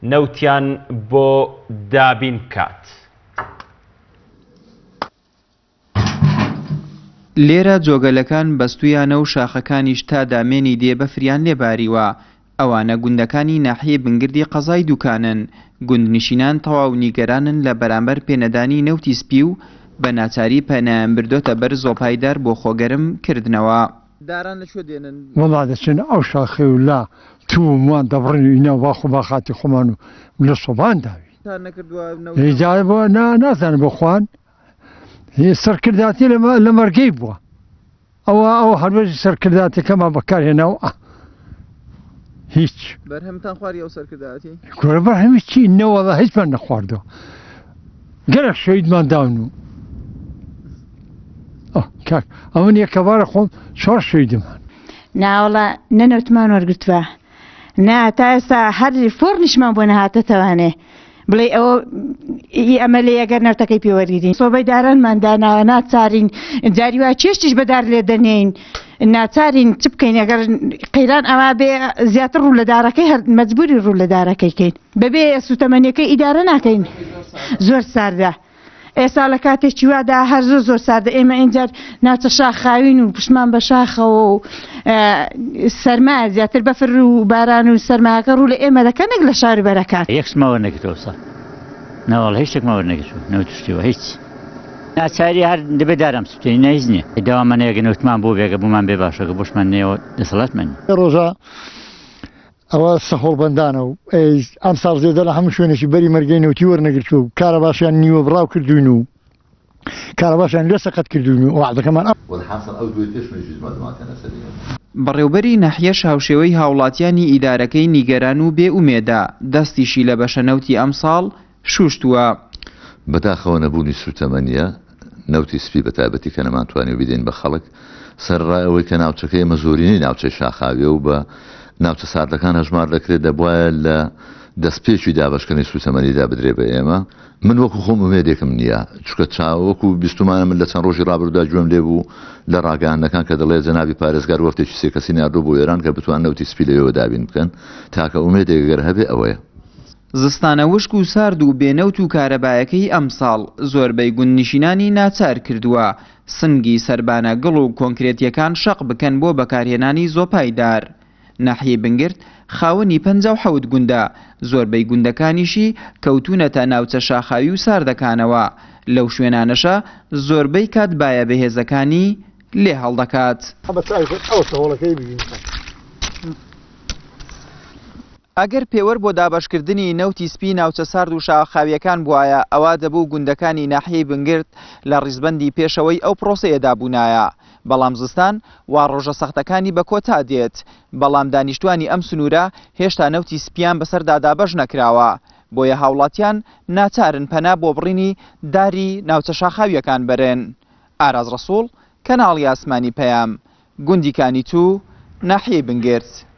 نەوتیان بۆ دابین بکات. لێرە جۆگەلەکان بەستویانە و شاخەکانیش تا دامێنی دێ بەفریان لێباریوە. ئەوانە گوندەکانی ناحیەی بنگردی قەزای دوکانن. گوندنشینان تەواو نیگەرانن لە بەرامبەر پێنەدانی نەوتی سپی و بە ناچاری پەنایان بردۆتە بەر زۆپایدار بۆ خۆگەرم کردنەوە. داران لەکوێ دێنن؟ وەڵا دەچێن ئەو شاخێ و لا تومان دەبڕین ئینە باخۆ باخاتی خۆمان و لە سۆبان داوی جای بۆ نازانم بۆ خوان سەرکرداتی لە مەرگەی بووە. ئەو هەروەژی سەرکرداتەکەمان بەکارهێناو هیچ بەرهەمتان خواری ئەو سەرکرداتی گۆرە بەرهەمی چی نەوەڵا هیچمان نەخواردەوە گەرەک شەیدمان داون و کاک ئەمن یەکەبارە خۆم 4 شەیدمان ناوەڵا نەنەوتمان وەرگرتووە نا تا ئێستا هەر فۆرنیشمان بۆ نەهاتەتەوانێ بڵێ ئەوە ئەمە لێ ئەگەر نەوتەکەی پێوەرگرین سۆبەی دارانمان داناوە ناچارین جاری وا چێشتیش بەدار لێ دەنێین ناچارین چ بکەین ئەگەر قەیران ئەوا بێ زیاتر ڕوو لە دارەکەی هەر مەجبوری ڕوو لە دارەکەی کەین بەبێ سوتەمەنیەکەی ئیدارە ناکەین زۆر ساردە ئێستا لە کاتێکی وادا هەر زۆر ساردە ئێمە ئینجار ناوچە شاخاوین و پشمان بە شاخەوە و سەرمایە زیاتر بەفر و باران و سەرمایەکە ڕوو لە ئێمە دەکەن نەک لە شاری بەرەکات یەکسمەوە نەکردەوە ناوەڵ هیچ شتێکمەوە نەگرتووە نەوتشتیوە هیچ ناچاری هەر دەبێت دارم سوتێنی نەهیچ نییە داوامەنەیەگە نەوتمان بۆ بێگە بۆمان بێ باشەکە بۆشمان نێەوە دەسەڵاتمان ڕۆژە ئەوە سەهۆڵبەندانە و ئەم ساڵ زێدە لە هەموو شوێنێکی بەری مەرگەی نەوتی وەرنەگرتو و کارە باشیان نیوە بڕاو کردوین و کارە باشیان لێ سەقەت کردوین و وعدەکەمان بەڕێوبەری ناحیە هاوشێوەی هاوڵاتیانی ئیدارەکەی نیگەران و بێ ئومێدا دەستیشی لە بەشەنەوتی ئەم ساڵ شوشتووە. بەداخەوە نەبوونی سوتەمەنیە نەوتی سپی بە تایبەتی کە نەمانتوانی بدەین بە خەڵک سەرڕایەوەی کە ناوچەکەی مەزۆرینی ناوچەی شاخاوێ و بە ناوچە ساردەکان هەژمار دەکرێت دەبواە لە دەستپێکی دابشکردنی سوتەمەنیدا بدرێ بە ئێمە. من وەکو خۆم ئومێدێکم نییە چکە چاوەکو بیستمانە من لە چەند ڕۆژی ڕابردودا گوێم لێ بوو لە ڕاگەاندنەکان کە دەڵێ جەنابی پارێزگار وەختێکی سێکەسی ناردوو بۆ ئێران کە بتوان نەوتی سپی لەوێ دابین بکەن تاکە ئومێدێکگەر هەبێ ئەوەیە. زستانە وشک و سارد و بێنەوت و کارەبایەکەی ئەمساڵ زۆربەی گوندنشینانی ناچار کردووە سنگی سەربانە گڵ و کۆنکرێتیەکان شەق بکەن بۆ بەکارهێنانی زۆپایدار. ناحیەی بنگرد خاوەنی 57 گوندە زۆربەی گوندەکانیشی کەوتونەتە ناوچە شاخاوی و ساردەکانەوە لەو شوێنانەشە زۆربەی کاتبایە بەهێزەکانی لێ هەڵدەکات. ئەگەر پێوەەر بۆ دابشکردنی نەوتی سپی ناوچە سارد و شاخاویەکان بواە ئەوا دەبوو گوندەکانی ناحیەی بنگرد لە ڕیزبەندی پێشەوەی ئەو پرۆسەیەدا بوونایە. بەڵام زستان وا ڕۆژە سەختەکانی بە کۆتا دێت بەڵام دانیشتوانی ئەم سنوورە هێشتا نەوتی سپیان بەسەردا دابەش نەکراوە بۆیە هاوڵاتیان ناچارن پەنا بۆ بڕینی داری ناوچە شاخاویەکان بەرێن. ئاراز ڕەسوڵ کەناڵی ئاسمانی پەیام گوندی کانیتوو ناحیەی بنگرد.